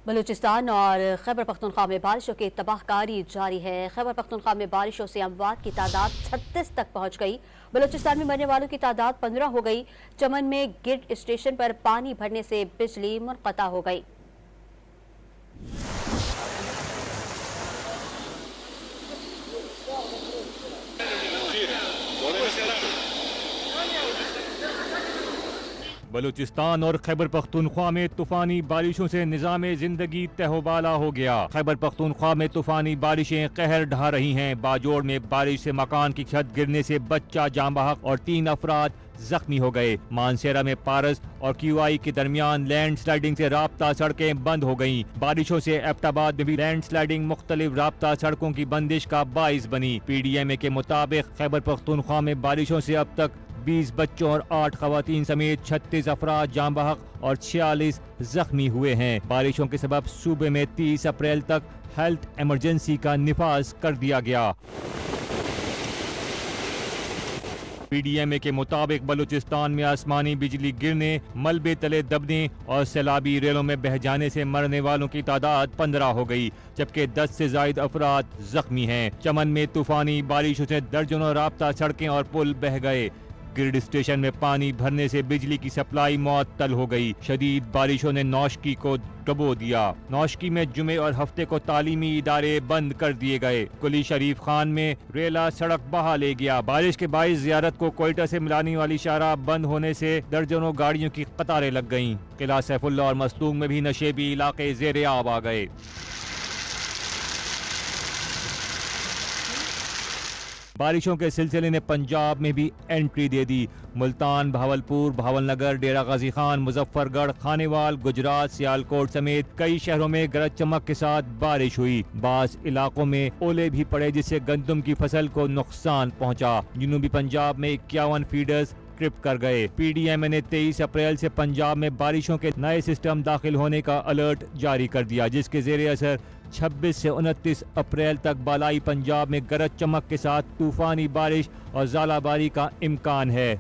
بلوچستان اور خیبر پختونخوا میں بارشوں کی تباہ کاری جاری ہے۔ خیبر پختونخوا میں بارشوں سے اموات کی تعداد 36 تک پہنچ گئی۔ بلوچستان میں مرنے والوں کی تعداد 15 ہو گئی۔ چمن میں گرڈ اسٹیشن پر پانی بھرنے سے بجلی منقطع ہو گئی۔ بلوچستان اور خیبر پختونخوا میں طوفانی بارشوں سے نظام زندگی تہو بالا ہو گیا۔ خیبر پختونخوا میں طوفانی بارشیں قہر ڈھا رہی ہیں۔ باجوڑ میں بارش سے مکان کی چھت گرنے سے بچہ جاں بحق اور 3 افراد زخمی ہو گئے۔ مانسیرا میں پارس اور کیو آئی کے درمیان لینڈ سلائیڈنگ سے رابطہ سڑکیں بند ہو گئیں۔ بارشوں سے ایبٹ آباد میں بھی لینڈ سلائیڈنگ مختلف رابطہ سڑکوں کی بندش کا باعث بنی۔ پی ڈی ایم اے کے مطابق خیبر پختونخوا میں بارشوں سے اب تک 20 بچوں اور 8 خواتین سمیت 36 افراد جاں بحق اور 46 زخمی ہوئے ہیں۔ بارشوں کے سبب صوبے میں 30 اپریل تک ہیلتھ ایمرجنسی کا نفاذ کر دیا گیا۔ پی ڈی ایم اے کے مطابق بلوچستان میں آسمانی بجلی گرنے، ملبے تلے دبنے اور سیلابی ریلوں میں بہہ جانے سے مرنے والوں کی تعداد 15 ہو گئی، جبکہ 10 سے زائد افراد زخمی ہیں۔ چمن میں طوفانی بارشوں سے درجنوں رابطہ سڑکیں اور پل بہہ گئے۔ گرڈ اسٹیشن میں پانی بھرنے سے بجلی کی سپلائی معطل ہو گئی۔ شدید بارشوں نے نوشکی کو ڈبو دیا۔ نوشکی میں جمعے اور ہفتے کو تعلیمی ادارے بند کر دیے گئے۔ قلی شریف خان میں ریلا سڑک بہا لے گیا۔ بارش کے باعث زیارت کو کوئٹہ سے ملانے والی شاہراہ بند ہونے سے درجنوں گاڑیوں کی قطاریں لگ گئیں۔ قلعہ سیف اللہ اور مستونگ میں بھی نشیبی علاقے زیر آب آ گئے۔ بارشوں کے سلسلے نے پنجاب میں بھی انٹری دے دی۔ ملتان، بہاولپور، بھاول نگر، ڈیرہ غازی خان، مظفر گڑھ، خانیوال، گجرات، سیالکوٹ سمیت کئی شہروں میں گرج چمک کے ساتھ بارش ہوئی۔ بعض علاقوں میں اولے بھی پڑے جس سے گندم کی فصل کو نقصان پہنچا۔ جنوبی پنجاب میں 51 فیڈرز ٹرپ کر گئے۔ پی ڈی ایم اے نے 23 اپریل سے پنجاب میں بارشوں کے نئے سسٹم داخل ہونے کا الرٹ جاری کر دیا، جس کے زیر اثر 26 سے 29 اپریل تک بالائی پنجاب میں گرج چمک کے ساتھ طوفانی بارش اور ژالہ باری کا امکان ہے۔